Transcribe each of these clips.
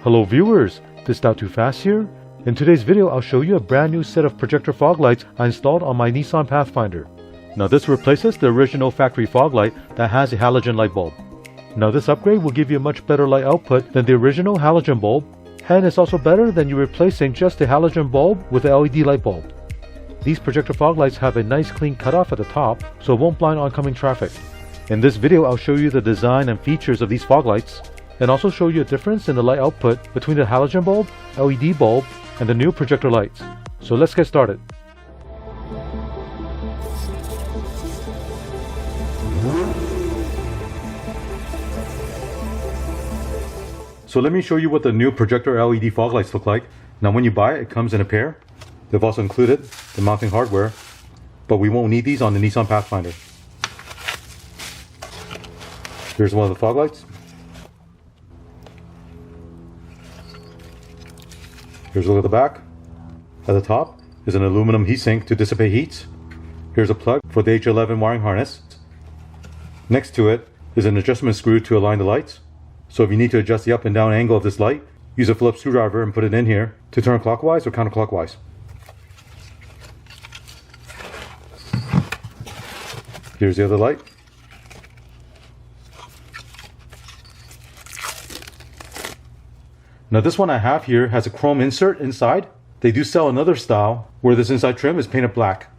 Hello viewers, this Not Too Fast here. In today's video I'll show you a brand new set of projector fog lights I installed on my Nissan Pathfinder. Now this replaces the original factory fog light that has a halogen light bulb. Now this upgrade will give you a much better light output than the original halogen bulb, and it's also better than you replacing just the halogen bulb with the LED light bulb. These projector fog lights have a nice clean cutoff at the top so it won't blind oncoming traffic. In this video I'll show you the design and features of these fog lights, and also show you a difference in the light output between the halogen bulb, LED bulb, and the new projector lights. So let's get started. So let me show you what the new projector LED fog lights look like. Now when you buy it, it comes in a pair. They've also included the mounting hardware, but we won't need these on the Nissan Pathfinder. Here's one of the fog lights. Here's a look at the back. At the top is an aluminum heatsink to dissipate heat. Here's a plug for the H11 wiring harness. Next to it is an adjustment screw to align the lights. So if you need to adjust the up and down angle of this light, use a Phillips screwdriver and put it in here to turn clockwise or counterclockwise. Here's the other light. Now this one I have here has a chrome insert inside. They do sell another style where this inside trim is painted black.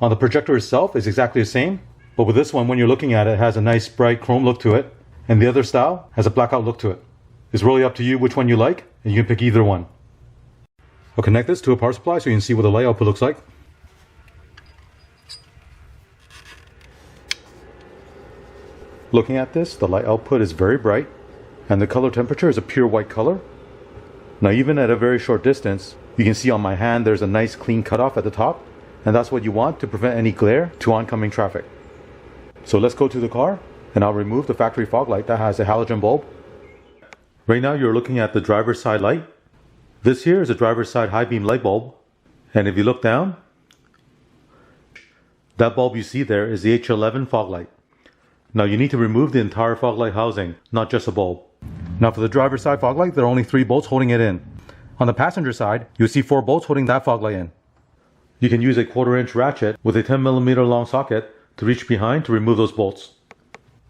On the projector itself it's exactly the same, but with this one when you're looking at it, it has a nice bright chrome look to it, and the other style has a blackout look to it. It's really up to you which one you like, and you can pick either one. I'll connect this to a power supply so you can see what the light output looks like. Looking at this, the light output is very bright, and the color temperature is a pure white color. Now even at a very short distance, you can see on my hand there's a nice clean cutoff at the top, and that's what you want to prevent any glare to oncoming traffic. So let's go to the car, and I'll remove the factory fog light that has a halogen bulb. Right now you're looking at the driver's side light. This here is a driver's side high beam light bulb, and if you look down, that bulb you see there is the H11 fog light. Now you need to remove the entire fog light housing, not just a bulb. Now for the driver's side fog light, there are only 3 bolts holding it in. On the passenger side, you'll see 4 bolts holding that fog light in. You can use a 1/4 inch ratchet with a 10mm long socket to reach behind to remove those bolts.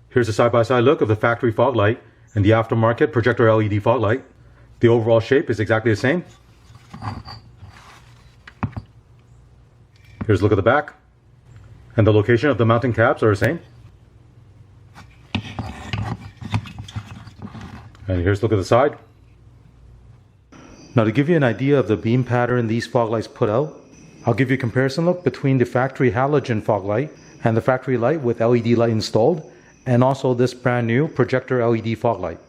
Here's a side-by-side look of the factory fog light and the aftermarket projector LED fog light. The overall shape is exactly the same. Here's a look at the back. And the location of the mounting tabs are the same. And here's a look at the side. Now to give you an idea of the beam pattern these fog lights put out, I'll give you a comparison look between the factory halogen fog light and the factory light with LED light installed, and also this brand new projector LED fog light.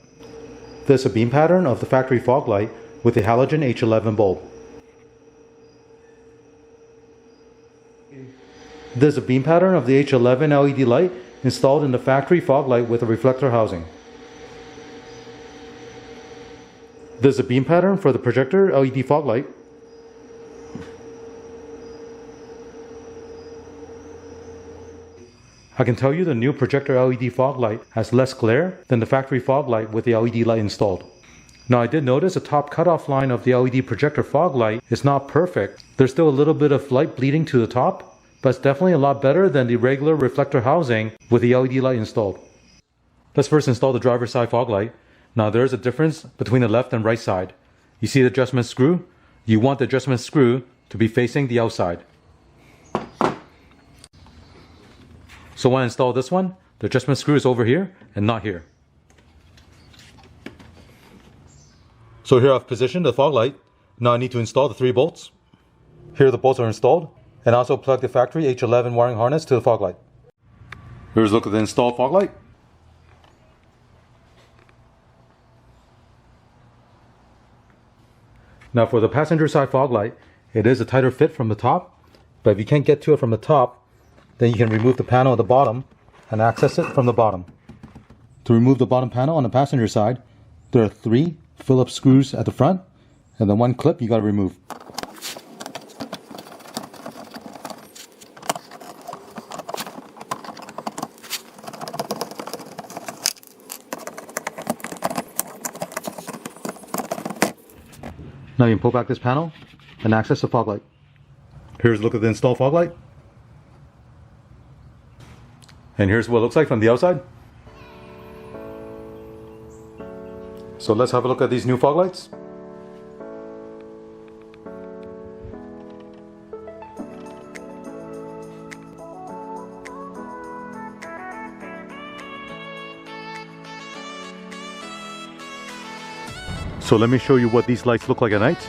This is a beam pattern of the factory fog light with the halogen H11 bulb. This is a beam pattern of the H11 LED light installed in the factory fog light with a reflector housing. This is a beam pattern for the projector LED fog light. I can tell you the new projector LED fog light has less glare than the factory fog light with the LED light installed. Now I did notice the top cutoff line of the LED projector fog light is not perfect. There's still a little bit of light bleeding to the top, but it's definitely a lot better than the regular reflector housing with the LED light installed. Let's first install the driver's side fog light. Now there's a difference between the left and right side. You see the adjustment screw? You want the adjustment screw to be facing the outside. So when I install this one, the adjustment screw is over here and not here. So here I've positioned the fog light. Now I need to install the 3 bolts. Here the bolts are installed, and I also plug the factory H11 wiring harness to the fog light. Here's a look at the installed fog light. Now for the passenger side fog light, it is a tighter fit from the top, but if you can't get to it from the top, then you can remove the panel at the bottom and access it from the bottom. To remove the bottom panel on the passenger side, there are 3 Phillips screws at the front, and then 1 clip you got to remove. Now you can pull back this panel and access the fog light. Here's a look at the installed fog light. And here's what it looks like from the outside. So let's have a look at these new fog lights. So let me show you what these lights look like at night.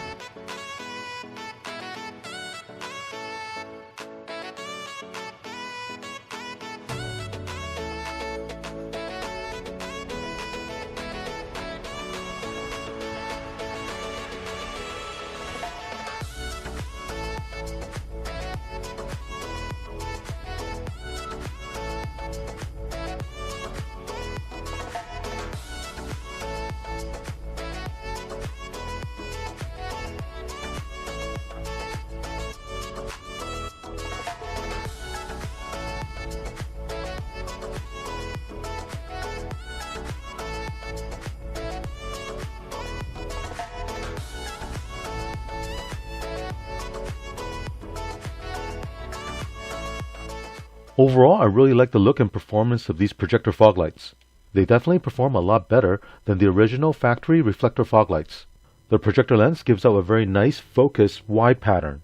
Overall, I really like the look and performance of these projector fog lights. They definitely perform a lot better than the original factory reflector fog lights. The projector lens gives out a very nice focus wide pattern.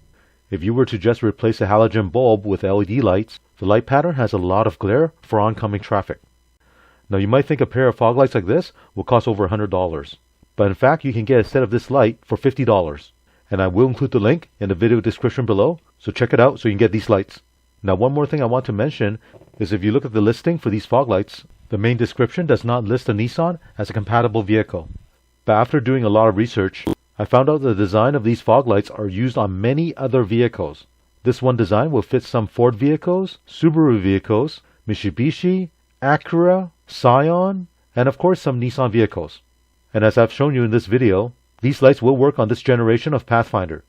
If you were to just replace a halogen bulb with LED lights, the light pattern has a lot of glare for oncoming traffic. Now you might think a pair of fog lights like this will cost over $100, but in fact you can get a set of this light for $50. And I will include the link in the video description below, so check it out so you can get these lights. Now one more thing I want to mention is if you look at the listing for these fog lights, the main description does not list a Nissan as a compatible vehicle. But after doing a lot of research, I found out the design of these fog lights are used on many other vehicles. This one design will fit some Ford vehicles, Subaru vehicles, Mitsubishi, Acura, Scion, and of course some Nissan vehicles. And as I've shown you in this video, these lights will work on this generation of Pathfinder.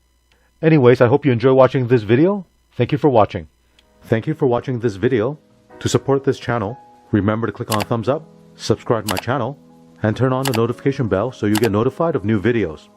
Anyways, I hope you enjoy watching this video. Thank you for watching. Thank you for watching this video. To support this channel, remember to click on thumbs up, subscribe to my channel, and turn on the notification bell so you get notified of new videos.